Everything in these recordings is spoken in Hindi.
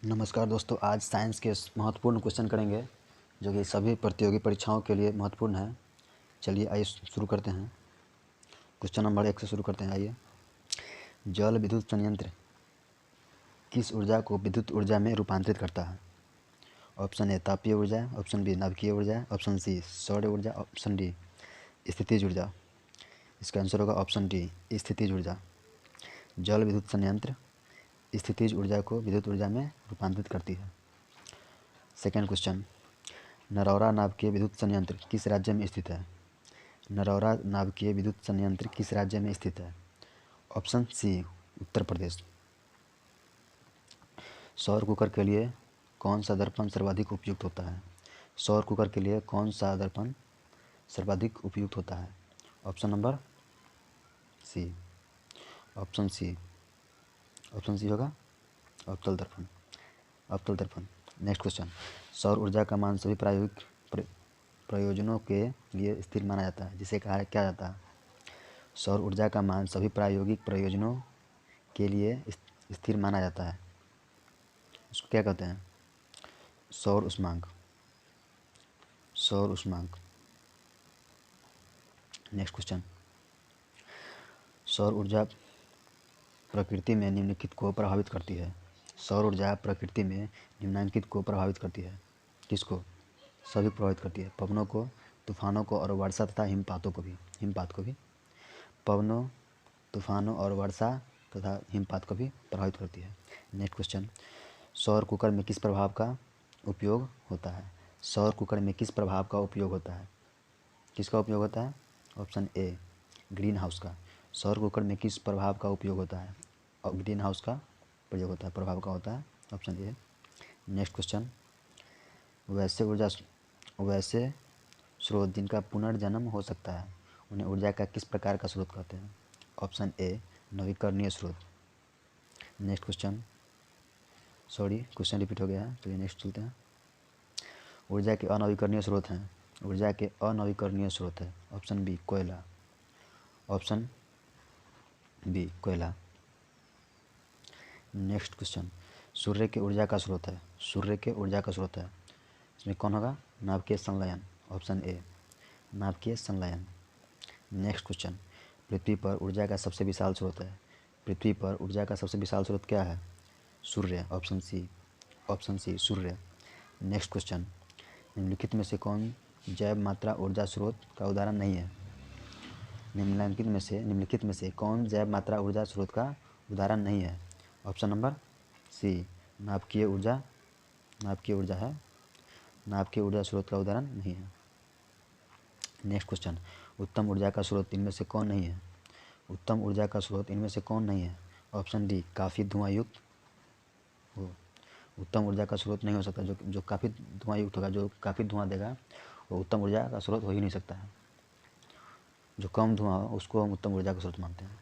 नमस्कार दोस्तों, आज साइंस के महत्वपूर्ण क्वेश्चन करेंगे जो कि सभी प्रतियोगी परीक्षाओं के लिए महत्वपूर्ण है। चलिए आइए शुरू करते हैं। क्वेश्चन नंबर 1 से शुरू करते हैं। आइए, जल विद्युत संयंत्र किस ऊर्जा को विद्युत ऊर्जा में रूपांतरित करता है? ऑप्शन ए तापीय ऊर्जा, ऑप्शन बी नाभिकीय ऊर्जा, ऑप्शन सी सौर ऊर्जा, ऑप्शन डी स्थितिज ऊर्जा। इसका आंसर होगा ऑप्शन डी स्थितिज ऊर्जा। जल विद्युत संयंत्र स्थितिज ऊर्जा को विद्युत ऊर्जा में रूपांतरित करती है। सेकेंड क्वेश्चन, नरौरा नाभिकीय विद्युत संयंत्र किस राज्य में स्थित है? नरौरा नाभिकीय विद्युत संयंत्र किस राज्य में स्थित है? ऑप्शन सी उत्तर प्रदेश। सौर कुकर के लिए कौन सा दर्पण सर्वाधिक उपयुक्त होता है? सौर कुकर के लिए कौन सा दर्पण सर्वाधिक उपयुक्त होता है? Option number C, option C, option C होगा अवतल दर्पण, अवतल दर्पण। नेक्स्ट क्वेश्चन, सौर ऊर्जा का मान सभी प्रायोगिक प्रयोजनों के लिए स्थिर माना जाता है, जिसे कहा क्या जाता है? सौर ऊर्जा का मान सभी प्रायोगिक प्रयोजनों के लिए स्थिर माना जाता है। उसको क्या कहते हैं? सौर उष्मांक, सौर उष्मांक। नेक्स्ट क्वेश्चन, सौर ऊर्जा प्रकृति में निम्नलिखित को प्रभावित करती है। सौर ऊर्जा प्रकृति में निम्नलिखित को प्रभावित करती है। किसको? सभी प्रभावित करती है। पवनों को, तूफानों को और वर्षा तथा हिमपातों को भी, हिमपात को भी। पवनों, तूफानों और वर्षा तथा हिमपात को भी प्रभावित करती है। नेक्स्ट क्वेश्चन, सौर कुकर में किस प्रभाव का उपयोग होता है? सौर कुकर में किस प्रभाव का उपयोग होता है? किसका उपयोग होता है? ऑप्शन ए ग्रीन हाउस का। सौर कुकर में किस प्रभाव का उपयोग होता है? और ग्रीन हाउस का प्रयोग होता है, प्रभाव का होता है, ऑप्शन ए। नेक्स्ट क्वेश्चन, वैसे स्रोत जिनका पुनर्जन्म हो सकता है उन्हें ऊर्जा का किस प्रकार का स्रोत कहते हैं? ऑप्शन ए नवीकरणीय स्रोत। नेक्स्ट क्वेश्चन, क्वेश्चन रिपीट हो गया है, तो ये नेक्स्ट चलते हैं। ऊर्जा के अनवीकरणीय स्रोत हैं, ऊर्जा के अनवीकरणीय स्रोत है ऑप्शन बी कोयला, ऑप्शन बी कोयला। नेक्स्ट क्वेश्चन, सूर्य के ऊर्जा का स्रोत है, सूर्य के ऊर्जा का स्रोत है, इसमें कौन होगा? नाभिकीय संलयन, ऑप्शन ए नाभिकीय संलयन। नेक्स्ट क्वेश्चन, पृथ्वी पर ऊर्जा का सबसे विशाल स्रोत है, पृथ्वी पर ऊर्जा का सबसे विशाल स्रोत क्या है? सूर्य, ऑप्शन सी, ऑप्शन सी सूर्य। नेक्स्ट क्वेश्चन, निम्नलिखित में से कौन जैव मात्रा ऊर्जा स्रोत का उदाहरण नहीं है? निम्नलिखित में से कौन जैव मात्रा ऊर्जा स्रोत का उदाहरण नहीं है? ऑप्शन नंबर सी नाभिकीय ऊर्जा, नाभिकीय ऊर्जा है, नाभिकीय ऊर्जा स्रोत का उदाहरण नहीं है। नेक्स्ट क्वेश्चन, उत्तम ऊर्जा का स्रोत इनमें से कौन नहीं है? उत्तम ऊर्जा का स्रोत इनमें से कौन नहीं है? ऑप्शन डी काफ़ी धुआं युक्त हो। उत्तम ऊर्जा का स्रोत नहीं हो सकता, जो काफ़ी धुआं युक्त होगा, जो काफ़ी धुआं देगा, वो उत्तम ऊर्जा का स्रोत हो ही नहीं सकता है। जो कम धुआं हो उसको हम उत्तम ऊर्जा का स्रोत मानते हैं।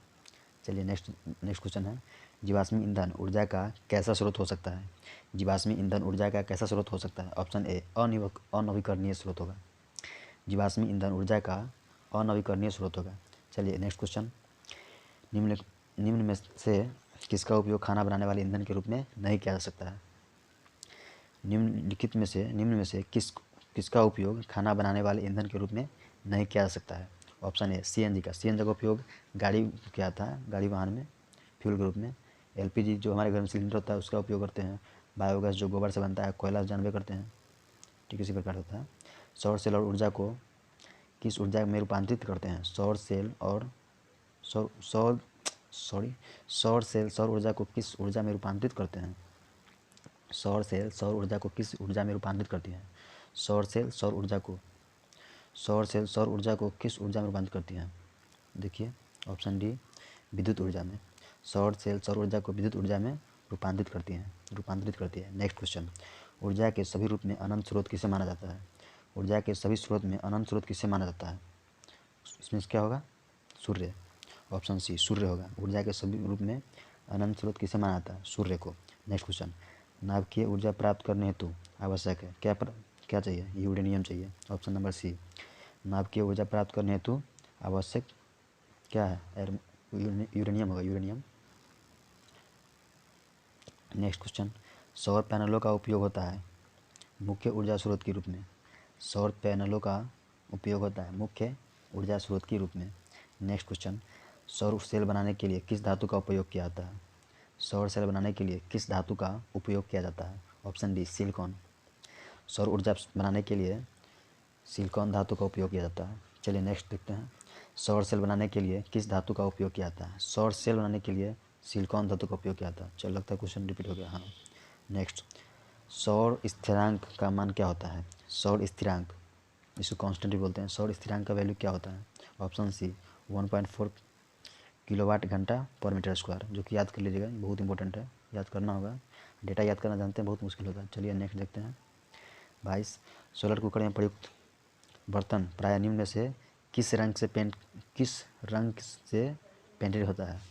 चलिए नेक्स्ट क्वेश्चन है, जीवाश्मी ईंधन ऊर्जा का कैसा स्रोत हो सकता है? जीवाश्मी ईंधन ऊर्जा का कैसा स्रोत हो सकता है? ऑप्शन ए अनवीकरणीय स्रोत होगा। जीवाश्मी ईंधन ऊर्जा का अनवीकरणीय स्रोत होगा। चलिए नेक्स्ट क्वेश्चन, निम्न में से किसका उपयोग खाना बनाने वाले ईंधन के रूप में नहीं किया जा सकता है? निम्न में से किसका उपयोग खाना बनाने वाले ईंधन के रूप में नहीं किया जा सकता है? ऑप्शन ए सीएनजी का। सीएनजी का उपयोग गाड़ी किया था, गाड़ी वाहन में फ्यूल के रूप में। एलपीजी जो हमारे घर में सिलेंडर होता है उसका उपयोग करते हैं। बायोगैस जो गोबर से बनता है, कोयला जानवे करते हैं, ठीक इसी प्रकार होता है। सौर सेल और ऊर्जा को किस ऊर्जा में रूपांतरित करते हैं? सौर सेल और सौर सेल सौर ऊर्जा को किस ऊर्जा में रूपांतरित करते हैं? सौर सेल सौर ऊर्जा को किस ऊर्जा में रूपांतरित करती है? सौर सेल सौर ऊर्जा को किस ऊर्जा में रूपांतरित करती हैं? देखिए ऑप्शन डी विद्युत ऊर्जा में। सौर सेल सौर ऊर्जा को विद्युत ऊर्जा में रूपांतरित करती है। नेक्स्ट क्वेश्चन, ऊर्जा के सभी रूप में अनंत स्रोत किसे माना जाता है? ऊर्जा के सभी स्रोत में अनंत स्रोत किसे माना जाता है? इसमें क्या होगा? सूर्य, ऑप्शन सी सूर्य होगा। ऊर्जा के सभी रूप में अनंत स्रोत किसे माना जाता है? सूर्य को। नेक्स्ट क्वेश्चन, नाभिकीय ऊर्जा प्राप्त करने हेतु आवश्यक है क्या चाहिए? यूरेनियम चाहिए, ऑप्शन नंबर सी। नाभिकीय ऊर्जा प्राप्त करने हेतु आवश्यक क्या है? यूरेनियम होगा, यूरेनियम। नेक्स्ट क्वेश्चन, सौर पैनलों का उपयोग होता है मुख्य ऊर्जा स्रोत के रूप में। सौर पैनलों का उपयोग होता है मुख्य ऊर्जा स्रोत के रूप में। नेक्स्ट क्वेश्चन, सौर सेल बनाने के लिए किस धातु का उपयोग किया जाता है? सौर सेल बनाने के लिए किस धातु का उपयोग किया जाता है? Option D silicon. सौर ऊर्जा बनाने के लिए सिलिकॉन धातु का उपयोग किया जाता है। चलिए नेक्स्ट देखते हैं, सौर सेल बनाने के लिए किस धातु का उपयोग किया जाता है? सौर सेल बनाने के लिए सिलिकॉन धातु का उपयोग किया जाता है। चलो लगता है क्वेश्चन रिपीट हो गया। हाँ, नेक्स्ट, सौर स्थिरांक का मान क्या होता है? सौर स्थिरांक, इसको कांस्टेंट भी बोलते हैं। सौर स्थिरांक का वैल्यू क्या होता है? ऑप्शन सी 1.4 किलोवाट घंटा पर मीटर स्क्वायर, जो कि याद कर लीजिएगा, बहुत इंपॉर्टेंट है, याद करना होगा। डेटा याद करना जानते हैं बहुत मुश्किल होता है। चलिए नेक्स्ट देखते हैं। 22, सोलर कुकर में प्रयुक्त बर्तन प्राय निम्न में से किस रंग से पेंटेड होता है?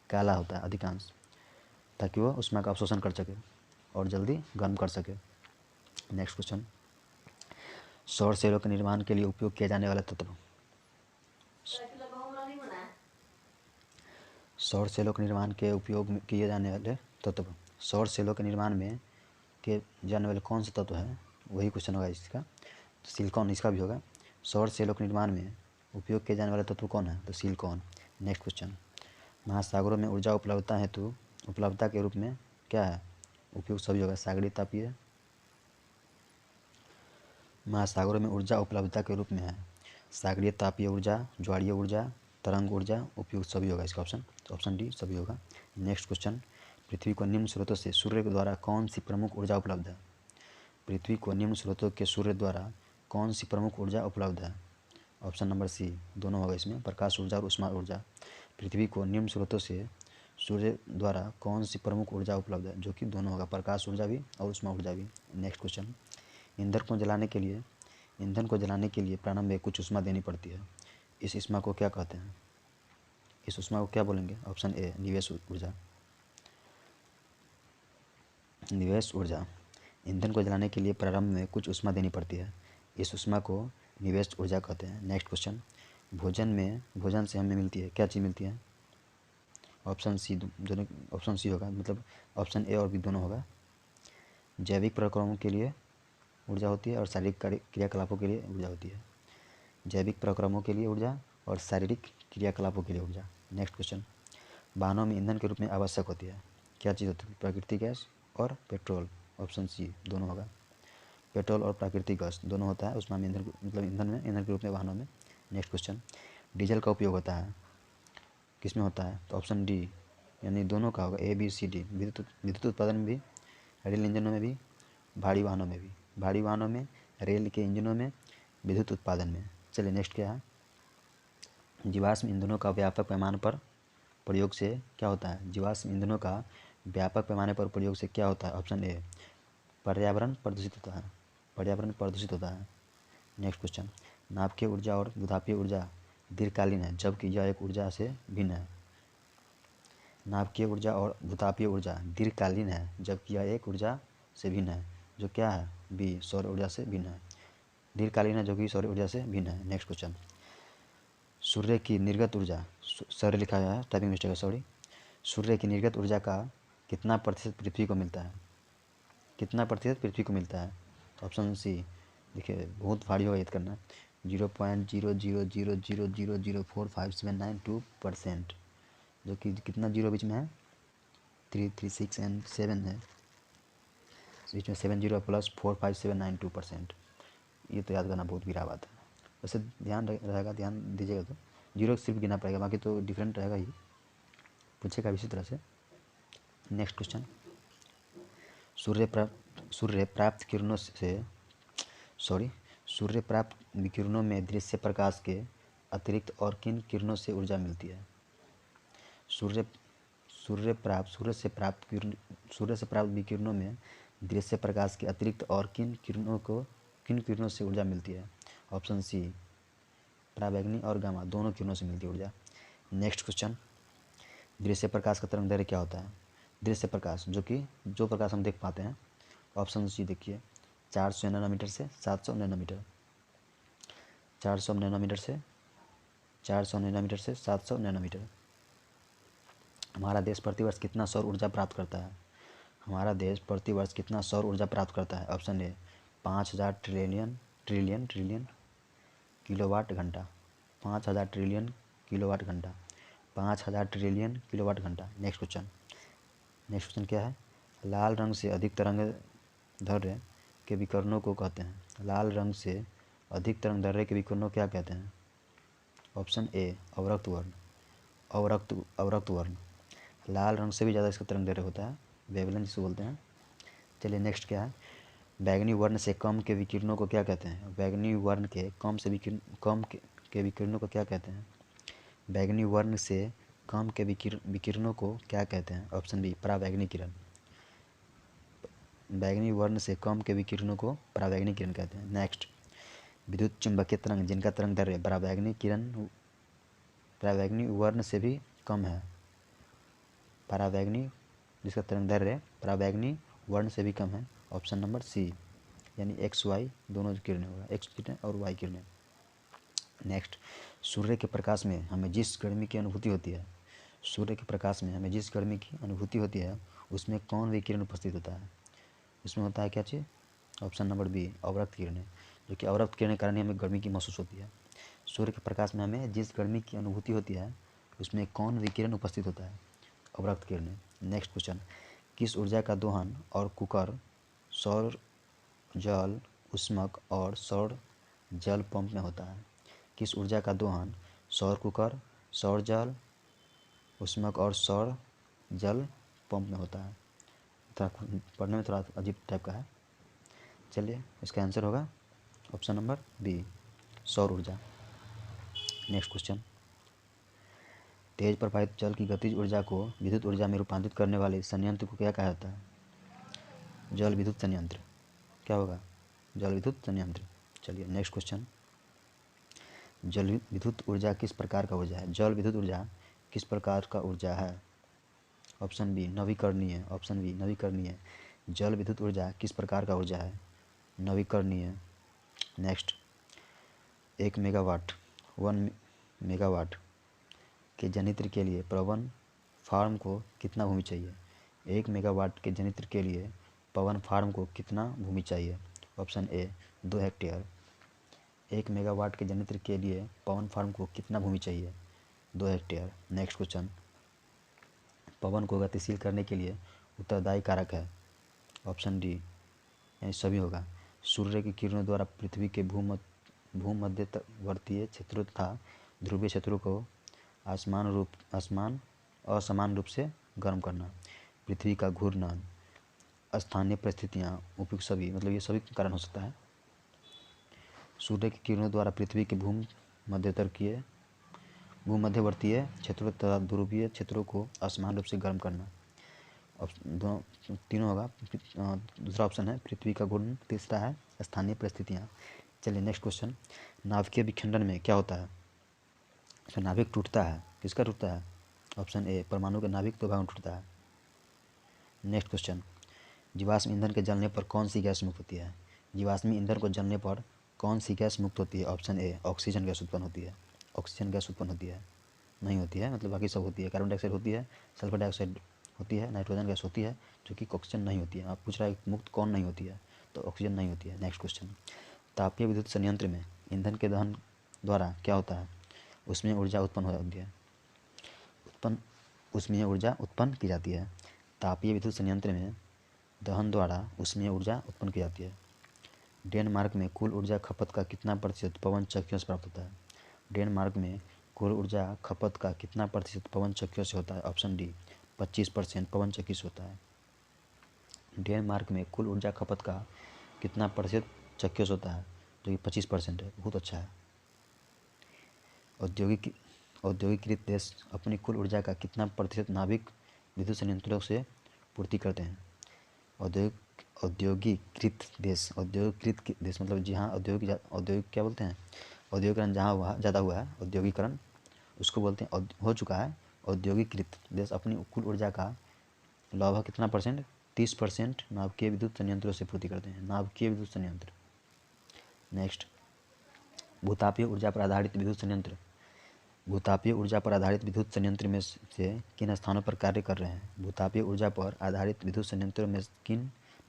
काला होता है अधिकांश, ताकि वो ऊष्मा का अवशोषण कर सके और जल्दी गर्म कर सके। नेक्स्ट क्वेश्चन, सौर सेलों के निर्माण के लिए उपयोग किए जाने वाले तत्व। सौर सेलों के निर्माण के उपयोग में किए जाने वाले तत्व, सौर सेलों के निर्माण में किए जाने वाले कौन से तत्व है, वही क्वेश्चन होगा इसका। तो सिलिकॉन इसका भी होगा। सौर सेलों के निर्माण में उपयोग किए जाने वाले तत्व कौन है? तो सिलिकॉन। नेक्स्ट क्वेश्चन, महासागरों में ऊर्जा उपलब्धता हेतु उपलब्धता के रूप में क्या है? उपयोग सभी होगा। सागरीय तापीय, महासागरों में ऊर्जा उपलब्धता के रूप में है सागरीय तापीय ऊर्जा, ज्वारीय ऊर्जा, तरंग ऊर्जा, उपयोग सभी होगा इसका ऑप्शन। तो ऑप्शन डी सभी होगा। नेक्स्ट क्वेश्चन, पृथ्वी को निम्न स्रोतों से सूर्य के द्वारा कौन सी प्रमुख ऊर्जा उपलब्ध है? पृथ्वी को निम्न स्रोतों के सूर्य द्वारा कौन सी प्रमुख ऊर्जा उपलब्ध है? ऑप्शन नंबर सी दोनों होगा इसमें, प्रकाश ऊर्जा और ऊष्मा ऊर्जा। पृथ्वी को निम्न स्रोतों से सूर्य द्वारा कौन सी प्रमुख ऊर्जा उपलब्ध है? जो कि दोनों होगा, प्रकाश ऊर्जा भी और ऊष्मा ऊर्जा भी। नेक्स्ट क्वेश्चन, ईंधन को जलाने के लिए प्रारंभ में कुछ ऊष्मा देनी पड़ती है। इस ऊष्मा को क्या कहते हैं? इस ऊष्मा को क्या बोलेंगे? ऑप्शन ए निवेश ऊर्जा। निवेश ऊर्जा, ईंधन को जलाने के लिए प्रारंभ में कुछ ऊष्मा देनी पड़ती है, इस ऊष्मा को निवेश ऊर्जा कहते हैं। नेक्स्ट क्वेश्चन, भोजन से हमें मिलती है क्या चीज़ मिलती है? ऑप्शन सी दोनों, ऑप्शन सी होगा, मतलब ऑप्शन ए और बी दोनों होगा। जैविक प्रक्रमों के लिए ऊर्जा होती है और शारीरिक क्रियाकलापों के लिए ऊर्जा होती है। जैविक प्रक्रमों के लिए ऊर्जा और शारीरिक क्रियाकलापों के लिए ऊर्जा। नेक्स्ट क्वेश्चन, वाहनों में ईंधन के रूप में आवश्यक होती है क्या चीज़ होती है? प्राकृतिक गैस और पेट्रोल। ऑप्शन सी दोनों होगा, पेट्रोल और प्राकृतिक गैस दोनों होता है उसमें ईंधन, मतलब ईंधन के रूप में वाहनों में। नेक्स्ट क्वेश्चन, डीजल का उपयोग होता है किस में होता है? तो ऑप्शन डी यानी दोनों का होगा, ए बी सी डी। विद्युत उत्पादन में भी, रेल इंजनों में भी, भारी वाहनों में भी। भारी वाहनों में, रेल के इंजनों में, विद्युत उत्पादन में। चलिए नेक्स्ट क्या है, जीवाश्म ईंधनों का व्यापक पैमाने पर प्रयोग से क्या होता है? जीवाश्म ईंधनों का व्यापक पैमाने पर प्रयोग से क्या होता है? ऑप्शन ए पर्यावरण प्रदूषित होता है, पर्यावरण प्रदूषित होता है। नेक्स्ट क्वेश्चन, नाभिकीय ऊर्जा और भूतापीय ऊर्जा दीर्घकालीन है जबकि यह एक ऊर्जा से भिन्न है। नाभिकीय ऊर्जा और भूतापीय ऊर्जा दीर्घकालीन है जबकि यह एक ऊर्जा से भिन्न है, जो क्या है? बी सौर ऊर्जा से भिन्न है। दीर्घकालीन है जो कि सौर ऊर्जा से भिन्न है। नेक्स्ट क्वेश्चन, सूर्य की निर्गत ऊर्जा, सॉरी लिखा गया है, टाइपिंग मिस्टेक है, सॉरी। सूर्य की निर्गत ऊर्जा का कितना प्रतिशत पृथ्वी को मिलता है? कितना प्रतिशत पृथ्वी को मिलता है? तो ऑप्शन सी, देखिए बहुत भारी होगा याद करना, 0.0000045792%, जो कि कितना जीरो बीच में है? 3, 3, 6 एंड 7 है, बीच में 70 प्लस 45792%। ये तो याद करना बहुत गिरा बात है, वैसे ध्यान रहेगा, ध्यान दीजिएगा तो जीरो सिर्फ गिना पड़ेगा, बाकी तो डिफरेंट रहेगा ही, पूछेगा इसी तरह से। नेक्स्ट क्वेश्चन, सूर्य प्राप्त विकिरणों में दृश्य प्रकाश के अतिरिक्त और किन किरणों से ऊर्जा मिलती है? सूर्य से प्राप्त विकिरणों में दृश्य प्रकाश के अतिरिक्त और किन किरणों से ऊर्जा मिलती है? ऑप्शन सी पराबैंगनी और गामा दोनों किरणों से मिलती है ऊर्जा। नेक्स्ट क्वेश्चन, दृश्य प्रकाश का तरंगदैर्घ्य क्या होता है? दृश्य प्रकाश जो प्रकाश हम देख पाते हैं। ऑप्शन सी देखिए, 400 नैनोमीटर से 700 नैनोमीटर, 400 नैनोमीटर से 700 नैनोमीटर। हमारा देश प्रतिवर्ष कितना सौर ऊर्जा प्राप्त करता है? हमारा देश प्रति वर्ष कितना सौर ऊर्जा प्राप्त करता है? ऑप्शन ए 5000 ट्रिलियन किलोवाट घंटा, 5000 ट्रिलियन किलोवाट घंटा, 5000 ट्रिलियन किलोवाट घंटा। नेक्स्ट क्वेश्चन क्या है? लाल रंग से अधिक तरंगदैर्घ्य के विकिरणों को कहते हैं। लाल रंग से अधिक तरंगदैर्घ्य के विकिरणों क्या कहते हैं? ऑप्शन ए अवरक्त वर्ण। लाल रंग से भी ज़्यादा इसका तरंगदैर्घ्य होता है, वेवलेंथ जिसे बोलते हैं। चलिए नेक्स्ट क्या है? बैंगनी वर्ण से कम के विकिरणों को क्या कहते हैं? बैंगनी वर्ण के कम के विकिरणों को क्या कहते हैं? बैंगनी वर्ण से कम के विकिरणों को क्या कहते हैं? ऑप्शन बी पराबैंगनी किरण। बैंगनी वर्ण से कम के विकिरणों को पराबैंगनी किरण कहते हैं। नेक्स्ट, विद्युत चुम्बकीय तरंग जिनका तरंगदैर्घ्य पराबैंगनी वर्ण से भी कम है, जिसका तरंगदैर्घ्य पराबैंगनी वर्ण से भी कम है। ऑप्शन नंबर सी, यानी एक्स वाई दोनों किरणें होगा, एक्स किरणें और वाई किरणें। नेक्स्ट, सूर्य के प्रकाश में हमें जिस गर्मी की अनुभूति होती है, उसमें कौन विकिरण उपस्थित होता है? उसमें होता है क्या चीज़? ऑप्शन नंबर बी अवरक्त किरणें, जो कि अवरक्त किरणें के कारण ही हमें गर्मी की महसूस होती है। सूर्य के प्रकाश में हमें जिस गर्मी की अनुभूति होती है, उसमें कौन विकिरण उपस्थित होता है? अवरक्त किरणें। नेक्स्ट क्वेश्चन, किस ऊर्जा का दोहन और कुकर सौर जल उष्मक और सौर जल पंप में होता है? किस ऊर्जा का दोहन सौर कुकर, सौर जल उष्मक और सौर जल पंप में होता है? थोड़ा पढ़ने में थोड़ा अजीब टाइप का है। चलिए इसका आंसर होगा ऑप्शन नंबर बी सौर ऊर्जा। नेक्स्ट क्वेश्चन, तेज प्रवाहित जल की गतिज ऊर्जा को विद्युत ऊर्जा में रूपांतरित करने वाले संयंत्र को क्या कहा जाता है? जल विद्युत संयंत्र। क्या होगा? जल विद्युत संयंत्र। चलिए नेक्स्ट क्वेश्चन, जल विद्युत ऊर्जा किस प्रकार का ऊर्जा है? जल विद्युत ऊर्जा किस प्रकार का ऊर्जा है? ऑप्शन बी नवीकरणीय। जल विद्युत ऊर्जा किस प्रकार का ऊर्जा है? नवीकरणीय। नेक्स्ट, 1 मेगावाट के जनित्र के लिए पवन फार्म को कितना भूमि चाहिए? 1 मेगावाट के जनित्र के लिए पवन फार्म को कितना भूमि चाहिए? Option A 2 hectare. 1 मेगावाट के जनित्र के लिए पवन फार्म को कितना भूमि चाहिए? 2 हेक्टेयर। नेक्स्ट क्वेश्चन, पवन को गतिशील करने के लिए उत्तरदायी कारक है? ऑप्शन डी, यानी सभी होगा। सूर्य की किरणों द्वारा पृथ्वी के भूमध्यवर्तीय क्षेत्रों तथा ध्रुवीय क्षेत्रों को असमान रूप से गर्म करना, पृथ्वी का घूर्णन, स्थानीय परिस्थितियाँ, उपयुक्त सभी, मतलब ये सभी कारण हो सकता है। सूर्य की किरणों द्वारा पृथ्वी के भूमध्यवर्तीय क्षेत्रों तथा ध्रुवीय क्षेत्रों को असमान रूप से गर्म करना। तीनों होगा। दूसरा ऑप्शन है पृथ्वी का घूर्णन, तीसरा है स्थानीय परिस्थितियाँ। चलिए नेक्स्ट क्वेश्चन, नाभिकीय विखंडन में क्या होता है? नाभिक टूटता है, किसका टूटता है? ऑप्शन ए परमाणु के नाभिक 2 भागों में टूटता है। नेक्स्ट क्वेश्चन, जीवाश्म ईंधन के जलने पर कौन सी गैस मुक्त होती है? जीवाश्मी ईंधन को जलने पर कौन सी गैस मुक्त होती है? ऑप्शन ए ऑक्सीजन गैस उत्पन्न होती है। नहीं होती है, मतलब बाकी सब होती है। कार्बन डाइऑक्साइड होती है, सल्फर डाइऑक्साइड होती है, नाइट्रोजन गैस होती है, जो कि ऑक्सीजन नहीं होती है। आप पूछ रहा है मुक्त कौन नहीं होती है, तो ऑक्सीजन नहीं होती है। नेक्स्ट क्वेश्चन, तापीय विद्युत संयंत्र में ईंधन के दहन द्वारा क्या होता है? उसमें ऊर्जा उत्पन्न उत्पन्न की जाती है। तापीय विद्युत संयंत्र में दहन द्वारा उसमें ऊर्जा उत्पन्न की जाती है। डेनमार्क में कुल ऊर्जा खपत का कितना प्रतिशत पवन चक्कियों से प्राप्त होता है? डेनमार्क में कुल ऊर्जा खपत का कितना प्रतिशत पवन चक्कियों से होता है? ऑप्शन डी 25% पवन चक्की से होता है। डेनमार्क में कुल ऊर्जा खपत का कितना प्रतिशत चक्कियों से होता है? जो कि 25% है, बहुत अच्छा है। औद्योगिकृत देश अपनी कुल ऊर्जा का कितना प्रतिशत नाभिक विद्युत संयंत्रों से पूर्ति करते हैं? औद्योगिकृत देश मतलब जहाँ औद्योगिक क्या बोलते हैं? औद्योगिकरण जहाँ ज़्यादा हुआ है, औद्योगिकरण उसको बोलते हैं, हो चुका है। औद्योगिकृत देश अपनी कुल ऊर्जा का लगभग कितना परसेंट? 30% नाभिकीय विद्युत संयंत्रों से पूर्ति करते हैं। नाभिकीय विद्युत संयंत्र। नेक्स्ट, भूतापीय ऊर्जा पर आधारित विद्युत संयंत्र भूतापीय ऊर्जा पर आधारित विद्युत संयंत्र में से किन स्थानों पर कार्य कर रहे हैं? भूतापीय ऊर्जा पर आधारित विद्युत संयंत्रों में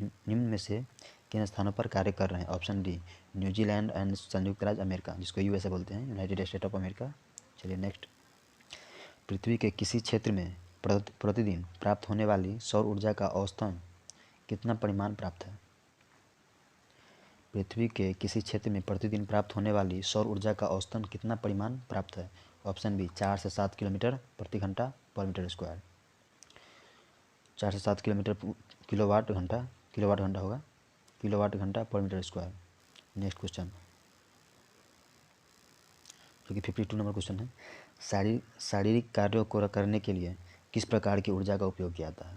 निम्न में से किन स्थानों पर कार्य कर रहे हैं? ऑप्शन डी, न्यूजीलैंड एंड संयुक्त राज्य अमेरिका, जिसको यूएसए बोलते हैं, यूनाइटेड स्टेट ऑफ अमेरिका। चलिए नेक्स्ट, पृथ्वी के किसी क्षेत्र में प्रतिदिन प्राप्त होने वाली सौर ऊर्जा का औसतन कितना परिमाण प्राप्त है? पृथ्वी के किसी क्षेत्र में प्रतिदिन प्राप्त होने वाली सौर ऊर्जा का औसतन कितना परिमाण प्राप्त है? ऑप्शन बी, 4 से 7 किलोमीटर प्रति घंटा पर मीटर स्क्वायर। 4 से 7 किलोमीटर किलोवाट घंटा होगा, किलोवाट घंटा पर मीटर स्क्वायर। नेक्स्ट क्वेश्चन, जो कि 52 नंबर क्वेश्चन है, शारीरिक कार्यों को करने के लिए किस प्रकार की ऊर्जा का उपयोग किया जाता है?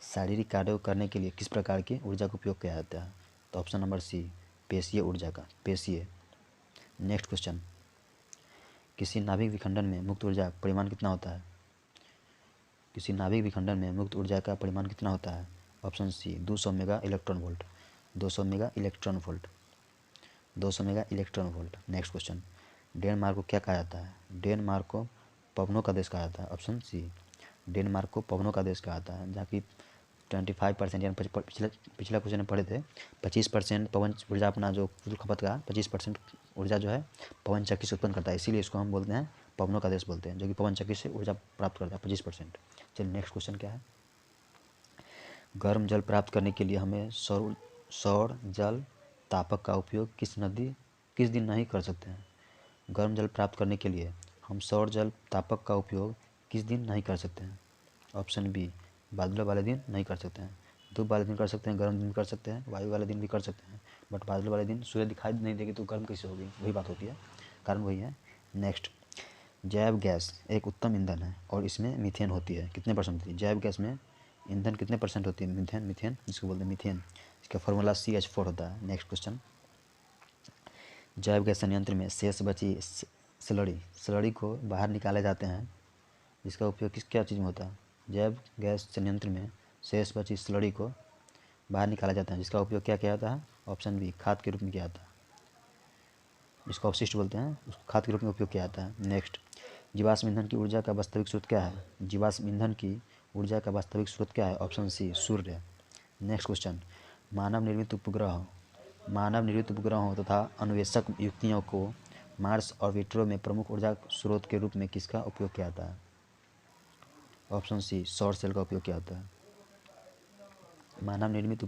शारीरिक कार्यों करने के लिए किस प्रकार की ऊर्जा का उपयोग किया जाता है? तो ऑप्शन नंबर सी, पेशीय ऊर्जा का, पेशीय। नेक्स्ट क्वेश्चन, किसी नाभिक विखंडन में मुक्त ऊर्जा परिमाण कितना होता है? किसी नाभिक विखंडन में मुक्त ऊर्जा का परिमाण कितना होता है? Option C, 200 mega electron volt, 200 mega electron volt, 200 mega electron volt. Next question, Denmark को क्या कहा जाता है? डेनमार्क को पवनों का देश कहा जाता है। ऑप्शन सी, डेनमार्क को पवनों का देश कहा जाता है, जहाँ की 25% यानी पिछला क्वेश्चन में पढ़े थे 25% पवन ऊर्जा अपना जो खपत का 25% ऊर्जा जो है पवन चक्की से उत्पन्न करता है, इसीलिए इसको हम बोलते हैं पवनों का देश बोलते हैं, जो कि पवन चक्की से ऊर्जा प्राप्त करता है 25%। चलिए नेक्स्ट क्वेश्चन क्या है, गर्म जल प्राप्त करने के लिए हमें सौर जल तापक का उपयोग किस दिन नहीं कर सकते हैं? गर्म जल प्राप्त करने के लिए हम सौर जल तापक का उपयोग किस दिन नहीं कर सकते हैं? ऑप्शन बी, बादलों वाले दिन नहीं कर सकते हैं। धूप वाले दिन कर सकते हैं, गर्म दिन कर सकते हैं, वायु वाले दिन भी कर सकते हैं, बट बादलों वाले दिन सूर्य दिखाई नहीं देगी तो गर्म कैसे होगी, वही बात होती है, कारण वही है। नेक्स्ट, जैव गैस एक उत्तम ईंधन है और इसमें मीथेन होती है, कितने परसेंट होती है? जैव गैस में ईंधन कितने परसेंट होती है? मीथेन जिसको बोलते हैं मीथेन, इसका फॉर्मूला CH4 होता है। नेक्स्ट क्वेश्चन, जैव गैस संयंत्र में शेष बची स्लरी को बाहर निकाले जाते हैं, जिसका उपयोग क्या चीज़ में होता है? जैव गैस संयंत्र में शेष बची स्लरी को बाहर निकाला जाता है, जिसका उपयोग क्या किया जाता है? ऑप्शन बी, खाद के रूप में किया जाता है, जिसको अपशिष्ट बोलते हैं, उसको खाद के रूप में उपयोग किया जाता है। नेक्स्ट, जीवाश्म ईंधन की ऊर्जा का वास्तविक स्रोत क्या है? जीवाश्म ईंधन की ऊर्जा का वास्तविक स्रोत क्या है? ऑप्शन सी, सूर्य। नेक्स्ट क्वेश्चन, मानव निर्मित उपग्रहों तथा अन्वेषक युक्तियों को मार्स ऑर्बिटर में प्रमुख ऊर्जा स्रोत के रूप में किसका उपयोग किया जाता है? ऑप्शन सी, सौर सेल का उपयोग किया जाता है। मानव निर्मित